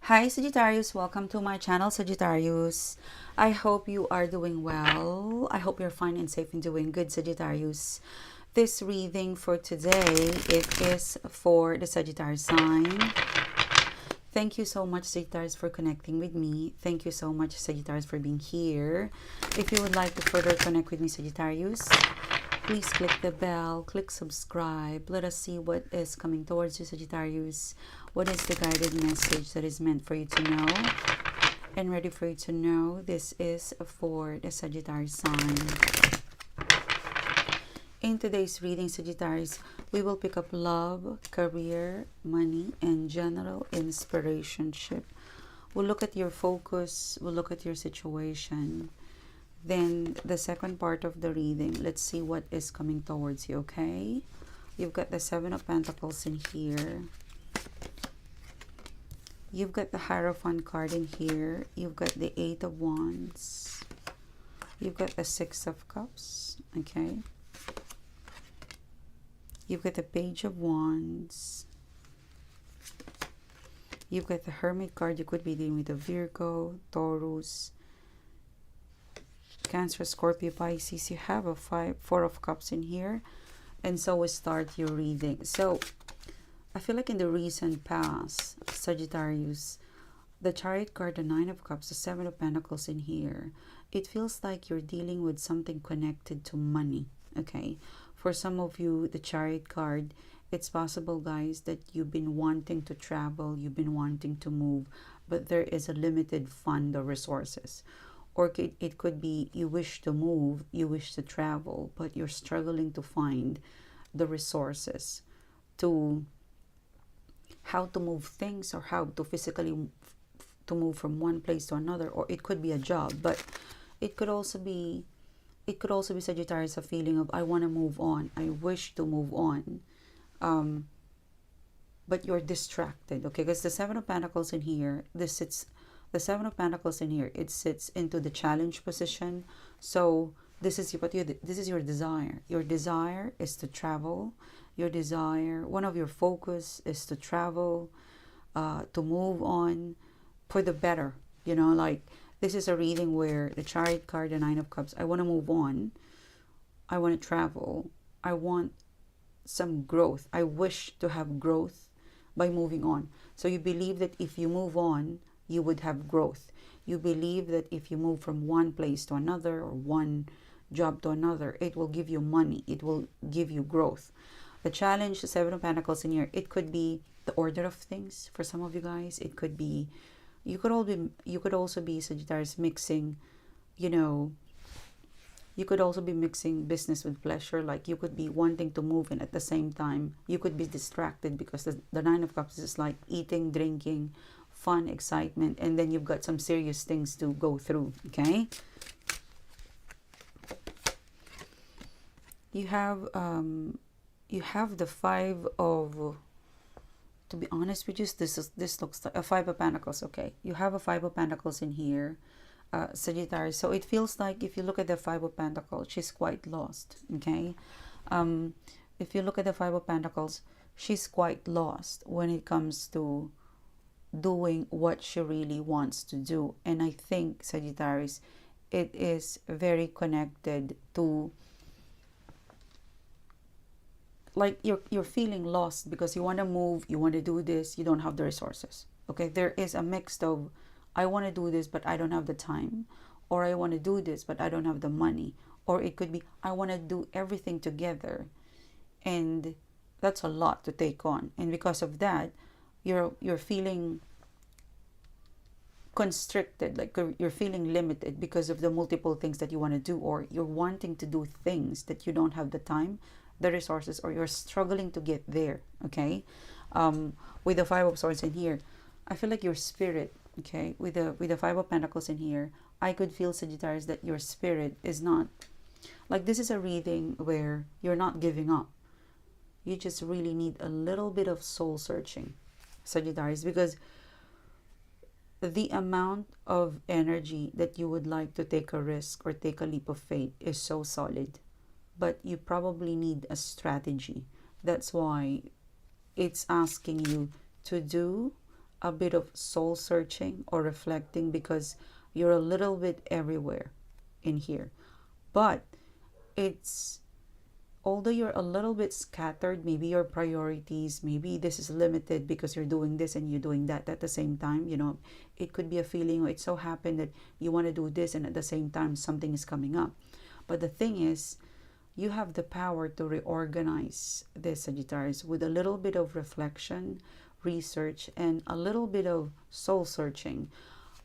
Hi Sagittarius, welcome to my channel Sagittarius. I hope you are doing well. I hope you're fine and safe and doing good, Sagittarius. This reading for today, it is for the Sagittarius sign. Thank you so much, Sagittarius, for connecting with me. Thank you so much, Sagittarius, for being here. If you would like to further connect with me, Sagittarius, please click the bell, click subscribe. Let us see what is coming towards you, Sagittarius. What is the guided message that is meant for you to know and ready for you to know? This is for the Sagittarius sign. In today's reading, Sagittarius, we will pick up love, career, money, and general inspirationship. We'll look at your focus, we'll look at your situation. Then the second part of the reading, let's see what is coming towards you, okay? You've got the Seven of Pentacles in here. You've got the Hierophant card in here. You've got the Eight of Wands. You've got the Six of Cups, okay? You've got the Page of Wands. You've got the Hermit card. You could be dealing with a Virgo, Taurus, Cancer, Scorpio, Pisces. You have a Four of Cups in here. And so we start your reading. So I feel like in the recent past, Sagittarius, the Chariot card, the Nine of Cups, the Seven of Pentacles in here, it feels like you're dealing with something connected to money, okay? For some of you, the Chariot card, it's possible, guys, that you've been wanting to travel, you've been wanting to move, but there is a limited fund or resources. Or it could be you wish to move, you wish to travel, but you're struggling to find the resources to how to move things or how to physically to move from one place to another. Or it could be a job, but it could also be Sagittarius, a feeling of I want to move on, I wish to move on, but you're distracted, okay? Because the Seven of Pentacles in here, the Seven of Pentacles in here, it sits into the challenge position. So this is your desire. Your desire is to travel. Your desire, one of your focus is to travel, to move on for the better. You know, like this is a reading where the Chariot card, the Nine of Cups, I want to move on. I want to travel. I want some growth. I wish to have growth by moving on. So you believe that if you move on, you would have growth. You believe that if you move from one place to another or one job to another, it will give you money. It will give you growth. The challenge, the Seven of Pentacles in here, it could be the order of things for some of you guys. It could be, you could also be Sagittarius mixing, you know, you could also be mixing business with pleasure. Like you could be wanting to move and at the same time, you could be distracted because the Nine of Cups is like eating, drinking, fun, excitement, and then you've got some serious things to go through, okay? You have the Five of, to be honest with you, this looks like a Five of Pentacles, okay? You have a Five of Pentacles in here, Sagittarius. So it feels like if you look at the Five of Pentacles, she's quite lost, okay? If you look at the Five of Pentacles, she's quite lost when it comes to doing what she really wants to do. And I think, Sagittarius, it is very connected to, like you're feeling lost because you want to move, you want to do this, you don't have the resources, okay? There is a mix of I want to do this but I don't have the time, or I want to do this but I don't have the money, or it could be I want to do everything together, and that's a lot to take on. And because of that, you're feeling constricted, like you're feeling limited because of the multiple things that you want to do, or you're wanting to do things that you don't have the time, the resources, or you're struggling to get there, okay? With the Five of Swords in here, I feel like your spirit, okay, with the Five of Pentacles in here, I could feel, Sagittarius, that your spirit is not, like this is a reading where you're not giving up. You just really need a little bit of soul searching, Sagittarius, because the amount of energy that you would like to take a risk or take a leap of faith is so solid, but you probably need a strategy. That's why it's asking you to do a bit of soul searching or reflecting, because you're a little bit everywhere in here. But it's, although you're a little bit scattered, maybe your priorities, maybe this is limited because you're doing this and you're doing that at the same time. You know, it could be a feeling, or it so happened that you want to do this and at the same time something is coming up. But the thing is, you have the power to reorganize this, Sagittarius, with a little bit of reflection, research, and a little bit of soul searching.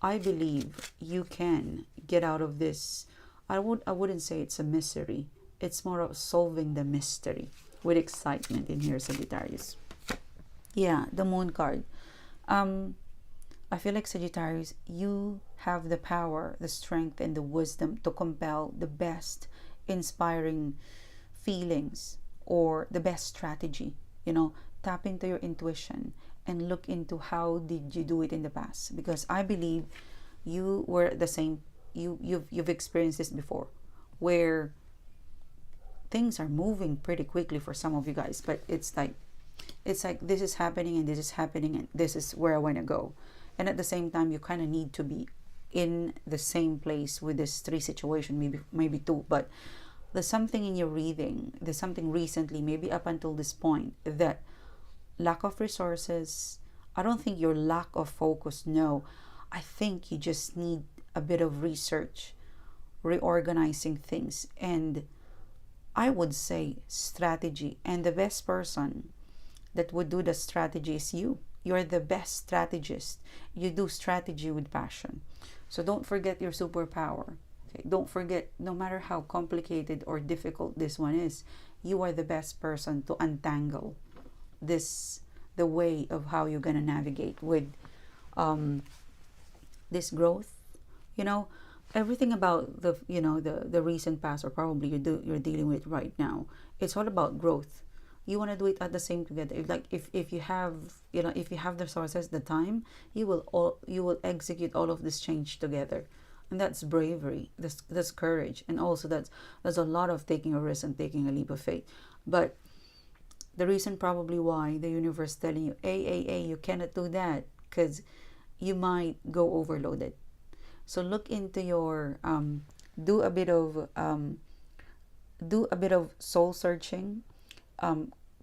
I believe you can get out of this. I wouldn't say it's a misery. It's more of solving the mystery with excitement in here, Sagittarius. Yeah, the Moon card. I feel like, Sagittarius, you have the power, the strength, and the wisdom to compel the best inspiring feelings or the best strategy. You know, tap into your intuition and look into how did you do it in the past, because I believe you were the same. You've experienced this before, where things are moving pretty quickly for some of you guys, but it's like this is happening and this is happening and this is where I want to go. And at the same time, you kind of need to be in the same place with this 3 situation, maybe 2, but there's something in your reading, there's something recently, maybe up until this point, that lack of resources. I don't think your lack of focus, no. I think you just need a bit of research, reorganizing things, and I would say strategy. And the best person that would do the strategy is you. You're the best strategist. You do strategy with passion. So don't forget your superpower. Okay? Don't forget, no matter how complicated or difficult this one is, you are the best person to untangle this, the way of how you're gonna navigate with this growth. You know, everything about the, you know, the recent past, or probably you're dealing with right now, it's all about growth. You want to do it at the same together. If you have, you know, if you have the resources, the time, you will execute all of this change together. And that's bravery, that's courage, and also there's a lot of taking a risk and taking a leap of faith. But the reason probably why the universe is telling you, hey, you cannot do that, because you might go overloaded. So look into your do a bit of soul searching,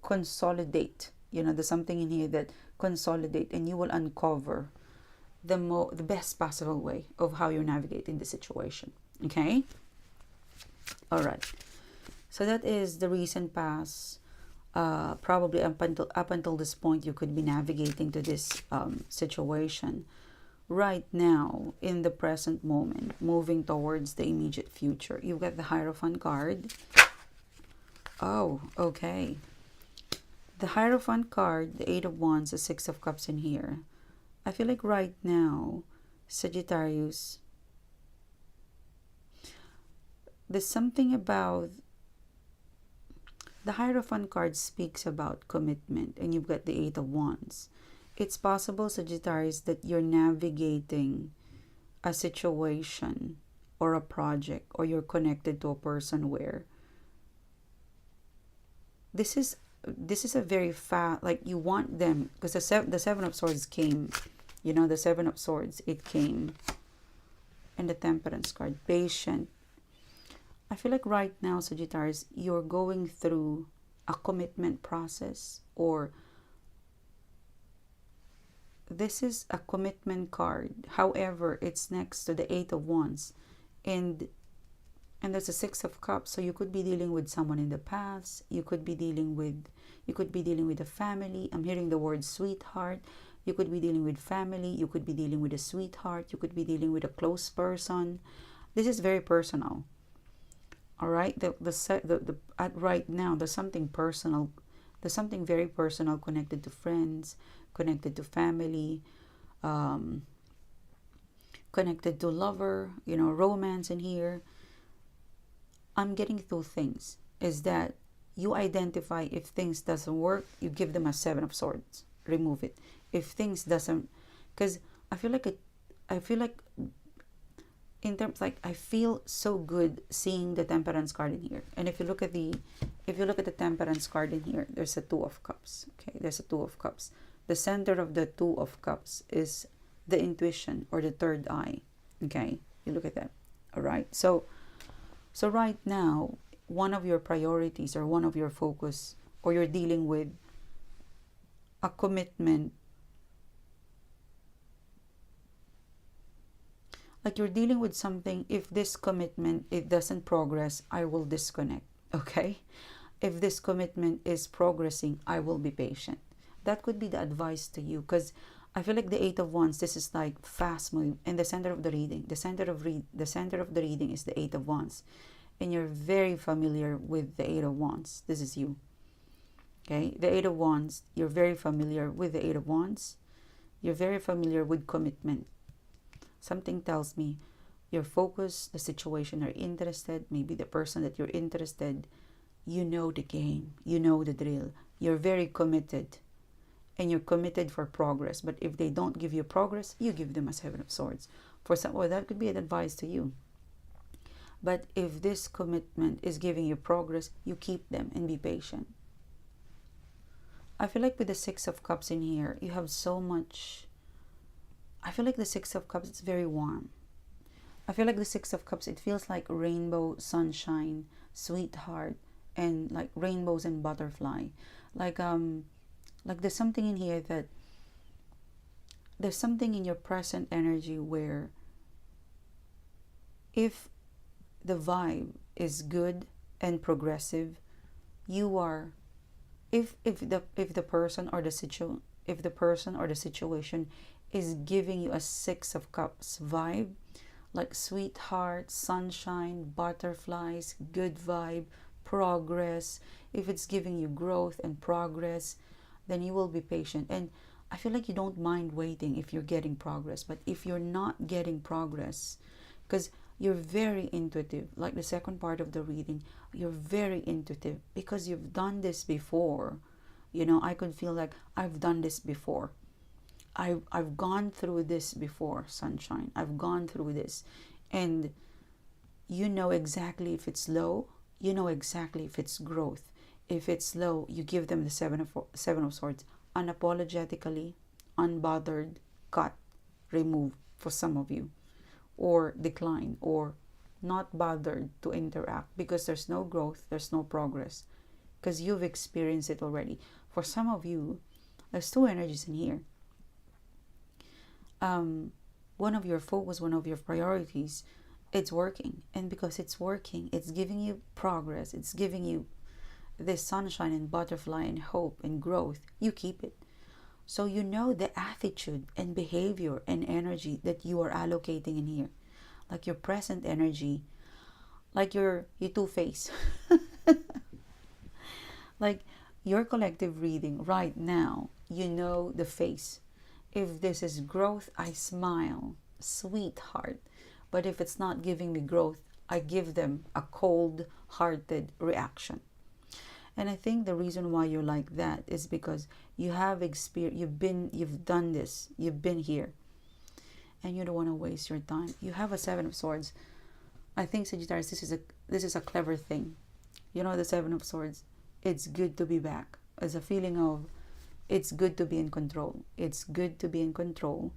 consolidate. You know, there's something in here that consolidate, and you will uncover the best possible way of how you're navigating the situation. Okay, all right. So that is the recent past. Probably up until this point, you could be navigating to this situation. Right now, in the present moment, moving towards the immediate future, you've got the Hierophant card. Oh, okay. The Hierophant card, the 8 of Wands, the 6 of Cups in here. I feel like right now, Sagittarius, there's something about the Hierophant card speaks about commitment, and you've got the 8 of Wands. It's possible, Sagittarius, that you're navigating a situation or a project, or you're connected to a person where this is a very fast, like you want them, because the 7 of Swords came, you know, the 7 of Swords, it came, and the Temperance card, patient. I feel like right now, Sagittarius, you're going through a commitment process, or this is a commitment card. However, it's next to the 8 of Wands, and there's a 6 of Cups. So you could be dealing with someone in the past. You could be dealing with a family. I'm hearing the word sweetheart. You could be dealing with family. You could be dealing with a sweetheart. You could be dealing with a close person. This is very personal. All right. Right now, there's something personal. There's something very personal connected to friends, connected to family, connected to lover, you know, romance in here. I'm getting 2 things. Is that you identify if things doesn't work, you give them a 7 of Swords. Remove it. If things doesn't, because I feel like in terms, like, I feel so good seeing the Temperance card in here. And if you look at the Temperance card in here, there's a 2 of Cups. Okay, there's a 2 of Cups. the center of the Two of Cups is the intuition or the third eye. Okay, you look at that. All right, so right now, one of your priorities or one of your focus, or you're dealing with a commitment, like you're dealing with something. If this commitment, it doesn't progress, I will disconnect. Okay, if this commitment is progressing, I will be patient. That could be the advice to you, because I feel like the Eight of Wands, this is like fast move, and the center of the reading, the center of the reading is the Eight of Wands, and you're very familiar with the Eight of Wands. This is you. Okay, the Eight of Wands, you're very familiar with the Eight of Wands. You're very familiar with commitment. Something tells me you're focused, the situation you're interested, maybe the person that you're interested, you know the game, you know the drill. You're very committed, and you're committed for progress. But if they don't give you progress, you give them a Seven of Swords. For some, well, that could be an advice to you. But if this commitment is giving you progress, you keep them and be patient. I feel like with the Six of Cups in here, you have so much. I feel like the Six of Cups, it's very warm. I feel like the Six of Cups, it feels like rainbow, sunshine, sweetheart, and like rainbows and butterfly. Like there's something in here that, there's something in your present energy where if the vibe is good and progressive, you are, if the person or the situation is giving you a Six of Cups vibe, like sweetheart, sunshine, butterflies, good vibe, progress, if it's giving you growth and progress, then you will be patient. And I feel like you don't mind waiting if you're getting progress. But if you're not getting progress, because you're very intuitive, like the second part of the reading, you're very intuitive because you've done this before. You know, I could feel like I've done this before. I've gone through this before, sunshine. I've gone through this. And you know exactly if it's low, you know exactly if it's growth. If it's low, you give them the Seven of Swords. Unapologetically, unbothered, cut, remove for some of you. Or decline, or not bothered to interact because there's no growth, there's no progress. Because you've experienced it already. For some of you, there's two energies in here. One of your focus, one of your priorities, it's working. And because it's working, it's giving you progress. It's giving you this sunshine and butterfly and hope and growth. You keep it. So you know the attitude and behavior and energy that you are allocating in here. Like your present energy, like your two-face. Like your collective reading right now, you know the face. If this is growth, I smile, sweetheart. But if it's not giving me growth, I give them a cold-hearted reaction. And I think the reason why you're like that is because you have experience, you've done this, you've been here, and you don't want to waste your time. You have a Seven of Swords. I think, Sagittarius, this is a clever thing. You know, the Seven of Swords, it's good to be back. As a feeling of, it's good to be in control. It's good to be in control.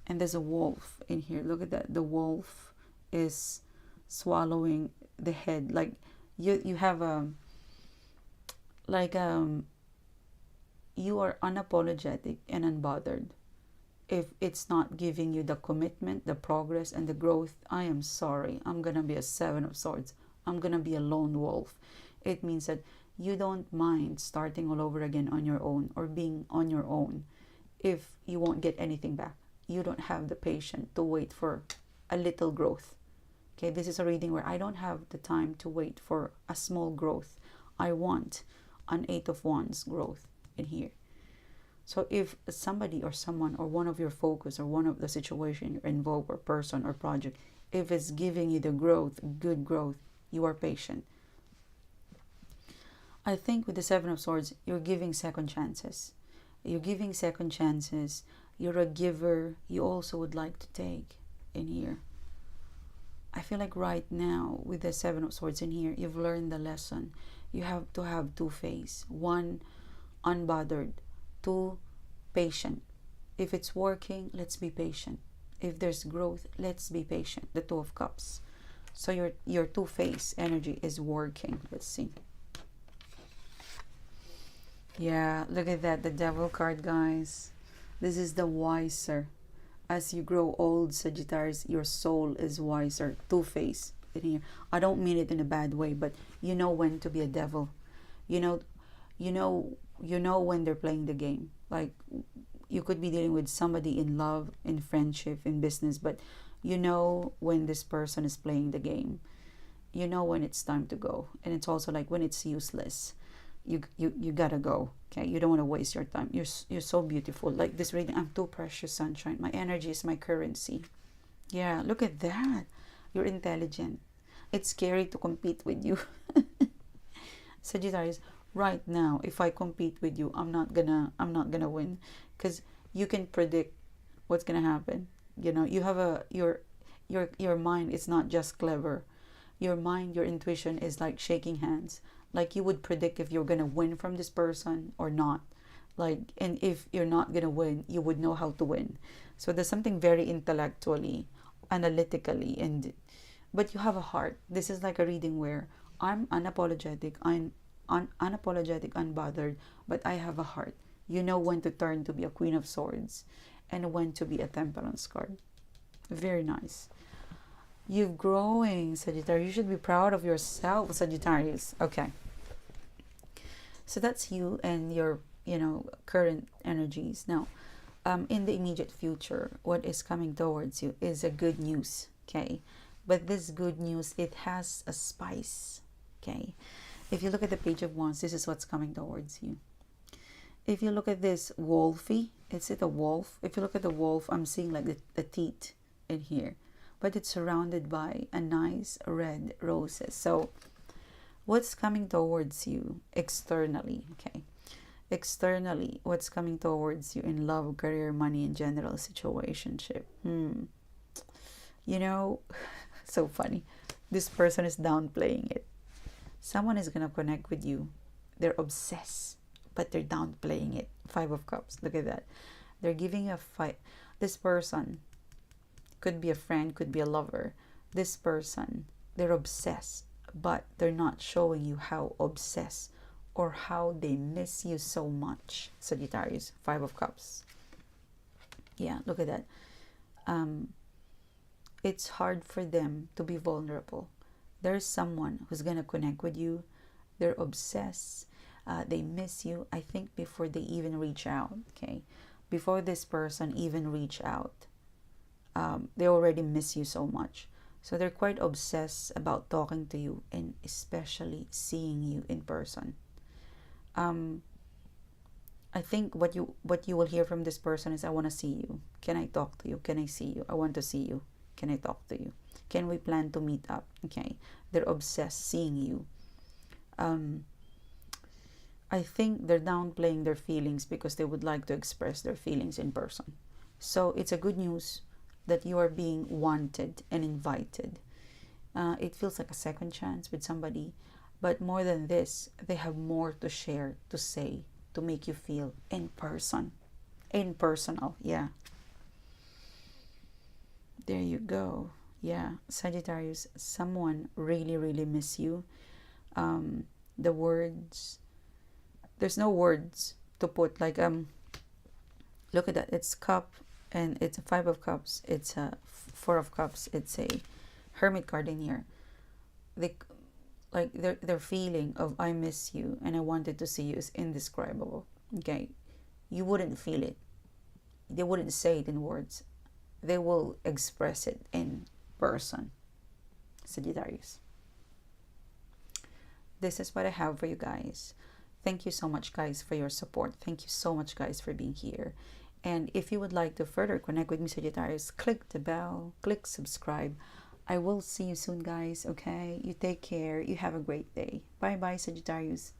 And there's a wolf in here. Look at that. The wolf is swallowing the head. Like you have a, like you are unapologetic and unbothered. If it's not giving you the commitment, the progress, and the growth, I am sorry. I'm going to be a Seven of Swords. I'm going to be a lone wolf. It means that you don't mind starting all over again on your own, or being on your own, if you won't get anything back. You don't have the patience to wait for a little growth. Okay, this is a reading where I don't have the time to wait for a small growth. I want an Eight of Wands growth in here. So if somebody or someone or one of your focus or one of the situation you're involved, or person or project, if it's giving you the growth, good growth, you are patient. I think with the Seven of Swords, you're giving second chances. You're giving second chances. You're a giver. You also would like to take in here. I feel like right now with the Seven of Swords in here, you've learned the lesson. You have to have two-face. One, unbothered. Two, patient. If it's working, let's be patient. If there's growth, let's be patient. The Two of Cups. So your two-faced energy is working. Let's see. Yeah, look at that. The Devil card, guys. This is the wiser. As you grow old, Sagittarius, your soul is wiser. Two-faced in here. I don't mean it in a bad way, but you know when to be a devil. You know when they're playing the game. Like, you could be dealing with somebody in love, in friendship, in business, but you know when this person is playing the game. You know when it's time to go. And it's also like when it's useless. You gotta go. Okay, you don't want to waste your time. You're so beautiful. Like this reading, I'm too precious, sunshine. My energy is my currency. Yeah, look at that. You're intelligent. It's scary to compete with you. Sagittarius, right now, if I compete with you, I'm not gonna win, because you can predict what's gonna happen. You know, you have your mind is not just clever. Your mind, your intuition is like shaking hands. Like you would predict if you're gonna win from this person or not. Like, and if you're not gonna win, you would know how to win. So there's something very intellectually, analytically, but you have a heart. This is like a reading where I'm unapologetic. I'm unapologetic, unbothered, but I have a heart. You know when to turn to be a Queen of Swords and when to be a Temperance card. Very nice. You're growing, Sagittarius. You should be proud of yourself, Sagittarius. Okay. So that's you and your, current energies. Now, in the immediate future, what is coming towards you is a good news, okay? But this good news, it has a spice, okay? If you look at the Page of Wands, this is what's coming towards you. If you look at this wolfy, is it a wolf? If you look at the wolf, I'm seeing like the teeth in here. But it's surrounded by a nice red roses. So what's coming towards you externally, okay? Externally, what's coming towards you in love, career, money, and general situationship? So funny. This person is downplaying it. Someone is going to connect with you. They're obsessed, but they're downplaying it. Five of Cups. Look at that. They're giving a fight. This person could be a friend, could be a lover. This person, they're obsessed, but they're not showing you how obsessed or how they miss you so much. Sagittarius, Five of Cups. Yeah, look at that. It's hard for them to be vulnerable. There's someone who's going to connect with you. They're obsessed. They miss you, I think, before they even reach out, okay? Before this person even reach out, they already miss you so much. So they're quite obsessed about talking to you and especially seeing you in person. I think what you will hear from this person is, I want to see you. Can I talk to you? Can I see you? I want to see you. Can I talk to you? Can we plan to meet up? Okay. They're obsessed seeing you. I think they're downplaying their feelings because they would like to express their feelings in person. So it's a good news that you are being wanted and invited. It feels like a second chance with somebody. But more than this, they have more to share, to say, to make you feel in person. Impersonal, yeah. There you go. Yeah, Sagittarius, someone really, really miss you. The words, there's no words to put. Like, look at that. It's cup, and it's a Five of Cups. It's a Four of Cups. It's a Hermit card in here. Their feeling of I miss you and I wanted to see you is indescribable. Okay, you wouldn't feel it. They wouldn't say it in words. They will express it in person. Sagittarius. This is what I have for you guys. Thank you so much, guys, for your support. Thank you so much, guys, for being here. And if you would like to further connect with me, Sagittarius, click the bell, click subscribe. I will see you soon, guys, okay? You take care. You have a great day. Bye-bye, Sagittarius.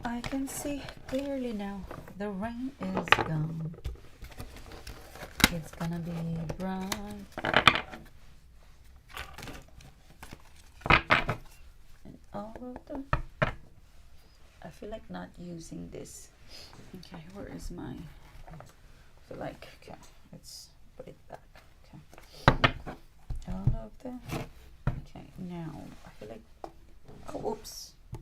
I can see clearly now. The rain is gone. It's gonna be bright. And all of the... I feel like not using this. Okay, where is my... I feel like... Okay, let's put it back. Okay. All of the... Okay, now...